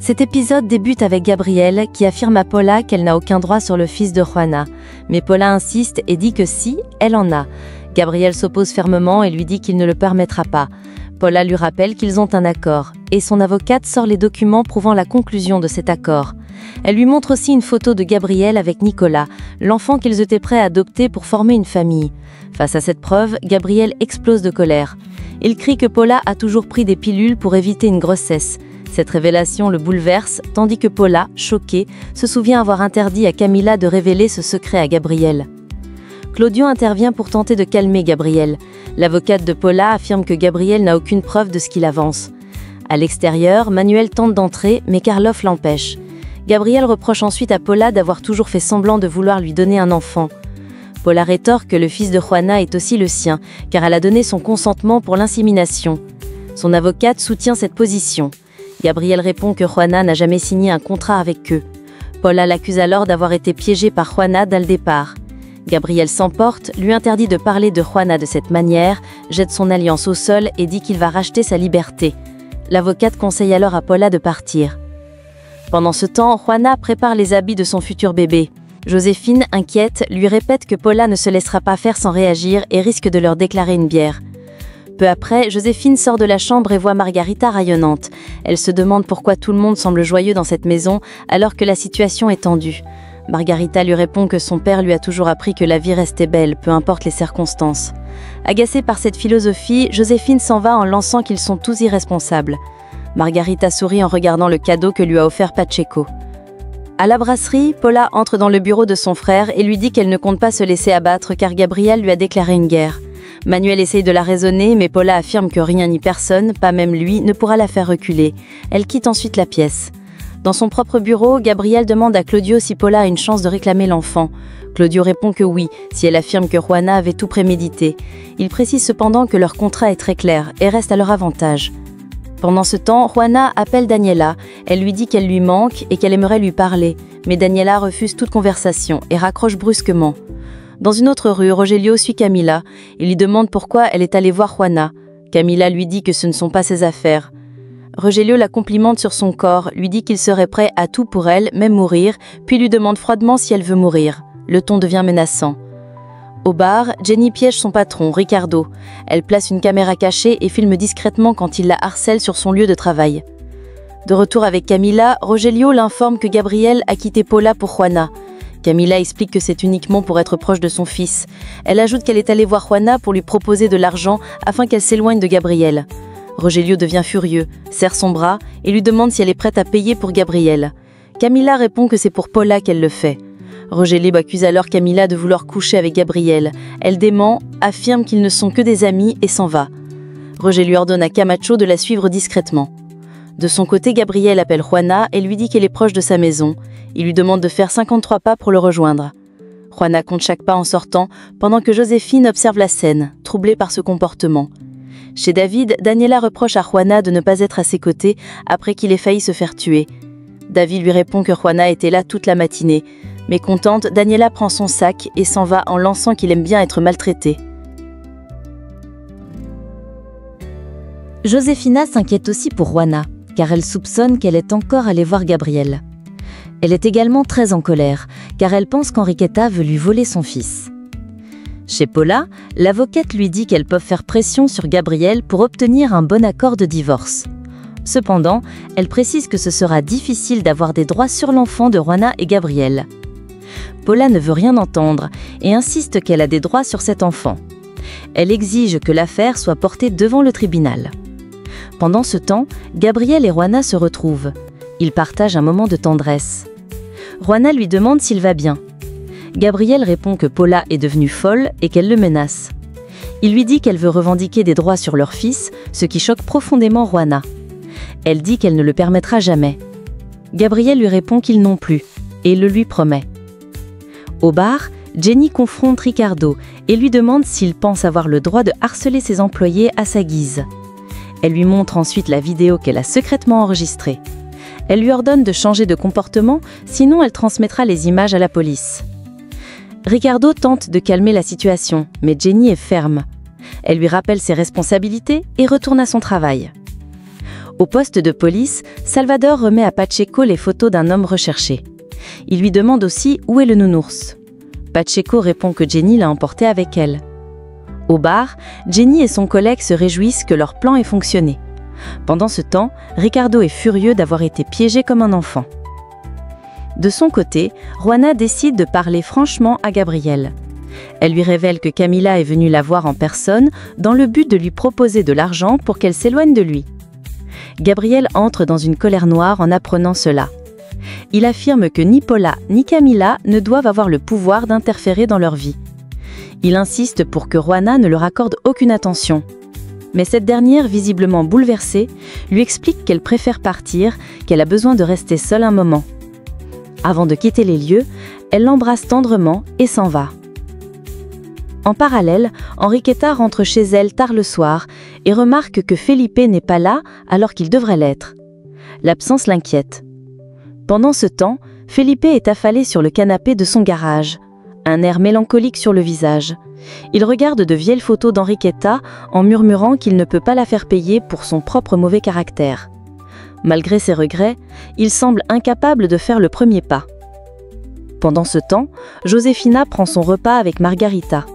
Cet épisode débute avec Gabrielle qui affirme à Paula qu'elle n'a aucun droit sur le fils de Juana. Mais Paula insiste et dit que si, elle en a. Gabrielle s'oppose fermement et lui dit qu'il ne le permettra pas. Paula lui rappelle qu'ils ont un accord, et son avocate sort les documents prouvant la conclusion de cet accord. Elle lui montre aussi une photo de Gabrielle avec Nicolas, l'enfant qu'ils étaient prêts à adopter pour former une famille. Face à cette preuve, Gabrielle explose de colère. Il crie que Paula a toujours pris des pilules pour éviter une grossesse. Cette révélation le bouleverse, tandis que Paula, choquée, se souvient avoir interdit à Camila de révéler ce secret à Gabrielle. Claudio intervient pour tenter de calmer Gabrielle. L'avocate de Paula affirme que Gabrielle n'a aucune preuve de ce qu'il avance. À l'extérieur, Manuel tente d'entrer, mais Karloff l'empêche. Gabrielle reproche ensuite à Paula d'avoir toujours fait semblant de vouloir lui donner un enfant. Paula rétorque que le fils de Juana est aussi le sien, car elle a donné son consentement pour l'insémination. Son avocate soutient cette position. Gabrielle répond que Juana n'a jamais signé un contrat avec eux. Paula l'accuse alors d'avoir été piégée par Juana dès le départ. Gabrielle s'emporte, lui interdit de parler de Juana de cette manière, jette son alliance au sol et dit qu'il va racheter sa liberté. L'avocate conseille alors à Paula de partir. Pendant ce temps, Juana prépare les habits de son futur bébé. Joséphine, inquiète, lui répète que Paula ne se laissera pas faire sans réagir et risque de leur déclarer une bière. Peu après, Joséphine sort de la chambre et voit Margarita rayonnante. Elle se demande pourquoi tout le monde semble joyeux dans cette maison alors que la situation est tendue. Margarita lui répond que son père lui a toujours appris que la vie restait belle, peu importe les circonstances. Agacée par cette philosophie, Joséphine s'en va en lançant qu'ils sont tous irresponsables. Margarita sourit en regardant le cadeau que lui a offert Pacheco. À la brasserie, Paula entre dans le bureau de son frère et lui dit qu'elle ne compte pas se laisser abattre car Gabriel lui a déclaré une guerre. Manuel essaye de la raisonner, mais Paula affirme que rien ni personne, pas même lui, ne pourra la faire reculer. Elle quitte ensuite la pièce. Dans son propre bureau, Gabrielle demande à Claudio si Paula a une chance de réclamer l'enfant. Claudio répond que oui, si elle affirme que Juana avait tout prémédité. Il précise cependant que leur contrat est très clair et reste à leur avantage. Pendant ce temps, Juana appelle Daniela. Elle lui dit qu'elle lui manque et qu'elle aimerait lui parler. Mais Daniela refuse toute conversation et raccroche brusquement. Dans une autre rue, Rogelio suit Camila. Il lui demande pourquoi elle est allée voir Juana. Camila lui dit que ce ne sont pas ses affaires. Rogelio la complimente sur son corps, lui dit qu'il serait prêt à tout pour elle, même mourir, puis lui demande froidement si elle veut mourir. Le ton devient menaçant. Au bar, Jenny piège son patron, Ricardo. Elle place une caméra cachée et filme discrètement quand il la harcèle sur son lieu de travail. De retour avec Camila, Rogelio l'informe que Gabrielle a quitté Paula pour Juana. Camila explique que c'est uniquement pour être proche de son fils. Elle ajoute qu'elle est allée voir Juana pour lui proposer de l'argent afin qu'elle s'éloigne de Gabrielle. Rogelio devient furieux, serre son bras et lui demande si elle est prête à payer pour Gabrielle. Camila répond que c'est pour Paula qu'elle le fait. Rogelio accuse alors Camila de vouloir coucher avec Gabrielle. Elle dément, affirme qu'ils ne sont que des amis et s'en va. Rogelio ordonne à Camacho de la suivre discrètement. De son côté, Gabrielle appelle Juana et lui dit qu'elle est proche de sa maison. Il lui demande de faire 53 pas pour le rejoindre. Juana compte chaque pas en sortant, pendant que Joséphine observe la scène, troublée par ce comportement. Chez David, Daniela reproche à Juana de ne pas être à ses côtés après qu'il ait failli se faire tuer. David lui répond que Juana était là toute la matinée. Mécontente, Daniela prend son sac et s'en va en lançant qu'il aime bien être maltraité. Josefina s'inquiète aussi pour Juana, car elle soupçonne qu'elle est encore allée voir Gabrielle. Elle est également très en colère, car elle pense qu'Enriqueta veut lui voler son fils. Chez Paula, l'avocate lui dit qu'elles peuvent faire pression sur Gabrielle pour obtenir un bon accord de divorce. Cependant, elle précise que ce sera difficile d'avoir des droits sur l'enfant de Juana et Gabrielle. Paula ne veut rien entendre et insiste qu'elle a des droits sur cet enfant. Elle exige que l'affaire soit portée devant le tribunal. Pendant ce temps, Gabrielle et Juana se retrouvent. Ils partagent un moment de tendresse. Juana lui demande s'il va bien. Gabrielle répond que Paula est devenue folle et qu'elle le menace. Il lui dit qu'elle veut revendiquer des droits sur leur fils, ce qui choque profondément Juana. Elle dit qu'elle ne le permettra jamais. Gabrielle lui répond qu'il non plus, et le lui promet. Au bar, Jenny confronte Ricardo et lui demande s'il pense avoir le droit de harceler ses employés à sa guise. Elle lui montre ensuite la vidéo qu'elle a secrètement enregistrée. Elle lui ordonne de changer de comportement, sinon elle transmettra les images à la police. Ricardo tente de calmer la situation, mais Jenny est ferme. Elle lui rappelle ses responsabilités et retourne à son travail. Au poste de police, Salvador remet à Pacheco les photos d'un homme recherché. Il lui demande aussi où est le nounours. Pacheco répond que Jenny l'a emporté avec elle. Au bar, Jenny et son collègue se réjouissent que leur plan ait fonctionné. Pendant ce temps, Ricardo est furieux d'avoir été piégé comme un enfant. De son côté, Juana décide de parler franchement à Gabriel. Elle lui révèle que Camila est venue la voir en personne dans le but de lui proposer de l'argent pour qu'elle s'éloigne de lui. Gabriel entre dans une colère noire en apprenant cela. Il affirme que ni Paula ni Camila ne doivent avoir le pouvoir d'interférer dans leur vie. Il insiste pour que Juana ne leur accorde aucune attention. Mais cette dernière, visiblement bouleversée, lui explique qu'elle préfère partir, qu'elle a besoin de rester seule un moment. Avant de quitter les lieux, elle l'embrasse tendrement et s'en va. En parallèle, Enriqueta rentre chez elle tard le soir et remarque que Felipe n'est pas là alors qu'il devrait l'être. L'absence l'inquiète. Pendant ce temps, Felipe est affalé sur le canapé de son garage, un air mélancolique sur le visage. Il regarde de vieilles photos d'Enriqueta en murmurant qu'il ne peut pas la faire payer pour son propre mauvais caractère. Malgré ses regrets, il semble incapable de faire le premier pas. Pendant ce temps, Josefina prend son repas avec Margarita.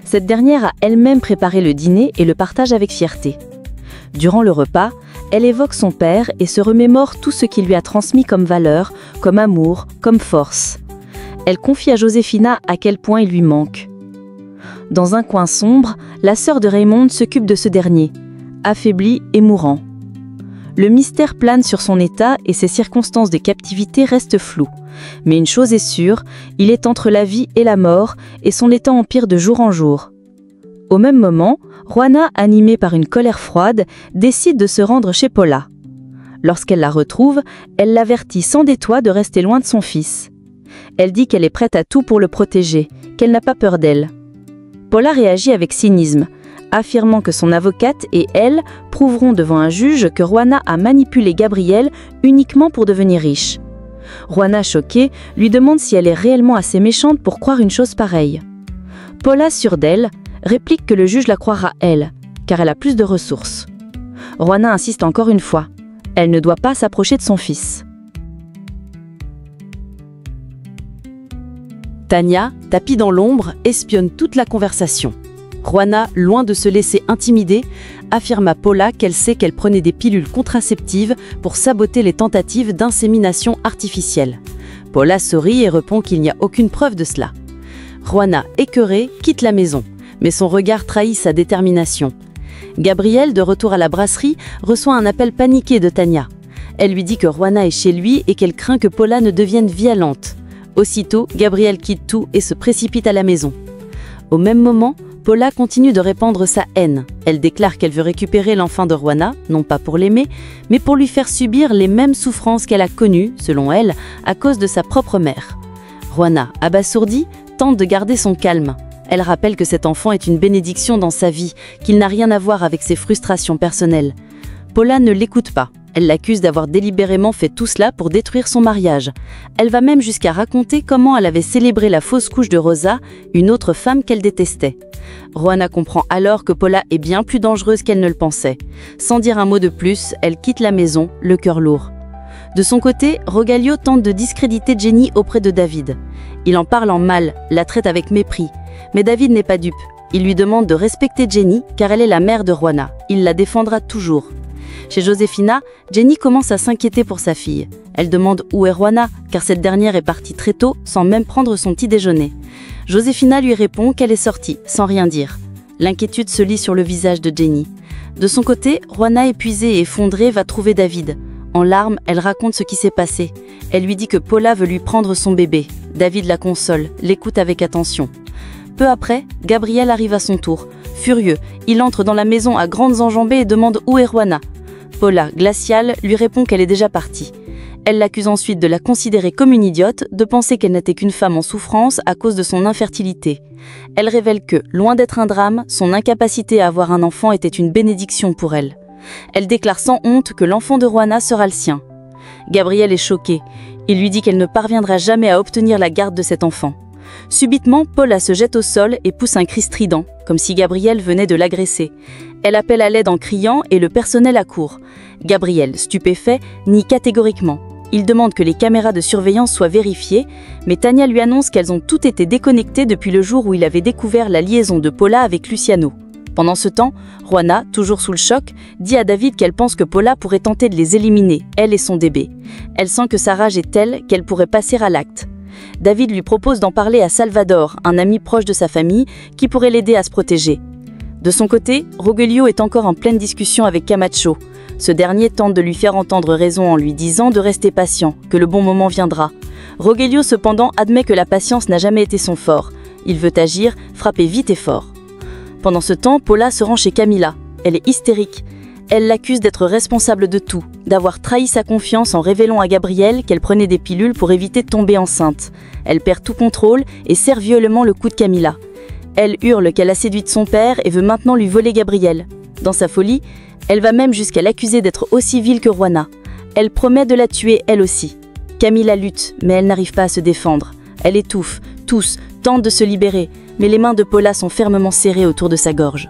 Cette dernière a elle-même préparé le dîner et le partage avec fierté. Durant le repas, elle évoque son père et se remémore tout ce qu'il lui a transmis comme valeur, comme amour, comme force. Elle confie à Josefina à quel point il lui manque. Dans un coin sombre, la sœur de Raymond s'occupe de ce dernier, affaibli et mourant. Le mystère plane sur son état et ses circonstances de captivité restent floues. Mais une chose est sûre, il est entre la vie et la mort et son état empire de jour en jour. Au même moment, Juana, animée par une colère froide, décide de se rendre chez Paula. Lorsqu'elle la retrouve, elle l'avertit sans détour de rester loin de son fils. Elle dit qu'elle est prête à tout pour le protéger, qu'elle n'a pas peur d'elle. Paula réagit avec cynisme, affirmant que son avocate et elle prouveront devant un juge que Juana a manipulé Gabriel uniquement pour devenir riche. Juana, choquée, lui demande si elle est réellement assez méchante pour croire une chose pareille. Paula, sûre d'elle, réplique que le juge la croira elle, car elle a plus de ressources. Juana insiste encore une fois. Elle ne doit pas s'approcher de son fils. Tania, tapie dans l'ombre, espionne toute la conversation. Juana, loin de se laisser intimider, affirme à Paula qu'elle sait qu'elle prenait des pilules contraceptives pour saboter les tentatives d'insémination artificielle. Paula sourit et répond qu'il n'y a aucune preuve de cela. Juana, écœurée, quitte la maison, mais son regard trahit sa détermination. Gabriel, de retour à la brasserie, reçoit un appel paniqué de Tania. Elle lui dit que Juana est chez lui et qu'elle craint que Paula ne devienne violente. Aussitôt, Gabriel quitte tout et se précipite à la maison. Au même moment, Paula continue de répandre sa haine. Elle déclare qu'elle veut récupérer l'enfant de Juana, non pas pour l'aimer, mais pour lui faire subir les mêmes souffrances qu'elle a connues, selon elle, à cause de sa propre mère. Juana, abasourdie, tente de garder son calme. Elle rappelle que cet enfant est une bénédiction dans sa vie, qu'il n'a rien à voir avec ses frustrations personnelles. Paula ne l'écoute pas. Elle l'accuse d'avoir délibérément fait tout cela pour détruire son mariage. Elle va même jusqu'à raconter comment elle avait célébré la fausse couche de Rosa, une autre femme qu'elle détestait. Juana comprend alors que Paula est bien plus dangereuse qu'elle ne le pensait. Sans dire un mot de plus, elle quitte la maison, le cœur lourd. De son côté, Rogelio tente de discréditer Jenny auprès de David. Il en parle en mal, la traite avec mépris. Mais David n'est pas dupe. Il lui demande de respecter Jenny car elle est la mère de Juana. Il la défendra toujours. Chez Josefina, Jenny commence à s'inquiéter pour sa fille. Elle demande où est Juana, car cette dernière est partie très tôt, sans même prendre son petit déjeuner. Josefina lui répond qu'elle est sortie, sans rien dire. L'inquiétude se lit sur le visage de Jenny. De son côté, Juana, épuisée et effondrée, va trouver David. En larmes, elle raconte ce qui s'est passé. Elle lui dit que Paula veut lui prendre son bébé. David la console, l'écoute avec attention. Peu après, Gabriel arrive à son tour. Furieux, il entre dans la maison à grandes enjambées et demande où est Juana. Paula, glaciale, lui répond qu'elle est déjà partie. Elle l'accuse ensuite de la considérer comme une idiote, de penser qu'elle n'était qu'une femme en souffrance à cause de son infertilité. Elle révèle que, loin d'être un drame, son incapacité à avoir un enfant était une bénédiction pour elle. Elle déclare sans honte que l'enfant de Juana sera le sien. Gabriel est choqué. Il lui dit qu'elle ne parviendra jamais à obtenir la garde de cet enfant. Subitement, Paula se jette au sol et pousse un cri strident, comme si Gabriel venait de l'agresser. Elle appelle à l'aide en criant et le personnel accourt. Gabriel, stupéfait, nie catégoriquement. Il demande que les caméras de surveillance soient vérifiées, mais Tania lui annonce qu'elles ont toutes été déconnectées depuis le jour où il avait découvert la liaison de Paula avec Luciano. Pendant ce temps, Juana, toujours sous le choc, dit à David qu'elle pense que Paula pourrait tenter de les éliminer, elle et son bébé. Elle sent que sa rage est telle qu'elle pourrait passer à l'acte. David lui propose d'en parler à Salvador, un ami proche de sa famille, qui pourrait l'aider à se protéger. De son côté, Rogelio est encore en pleine discussion avec Camacho. Ce dernier tente de lui faire entendre raison en lui disant de rester patient, que le bon moment viendra. Rogelio cependant admet que la patience n'a jamais été son fort. Il veut agir, frapper vite et fort. Pendant ce temps, Paula se rend chez Camila. Elle est hystérique. Elle l'accuse d'être responsable de tout, d'avoir trahi sa confiance en révélant à Gabriel qu'elle prenait des pilules pour éviter de tomber enceinte. Elle perd tout contrôle et serre violemment le cou de Camila. Elle hurle qu'elle a séduit son père et veut maintenant lui voler Gabriel. Dans sa folie, elle va même jusqu'à l'accuser d'être aussi vile que Juana. Elle promet de la tuer elle aussi. Camila lutte, mais elle n'arrive pas à se défendre. Elle étouffe, tousse, tente de se libérer, mais les mains de Paula sont fermement serrées autour de sa gorge.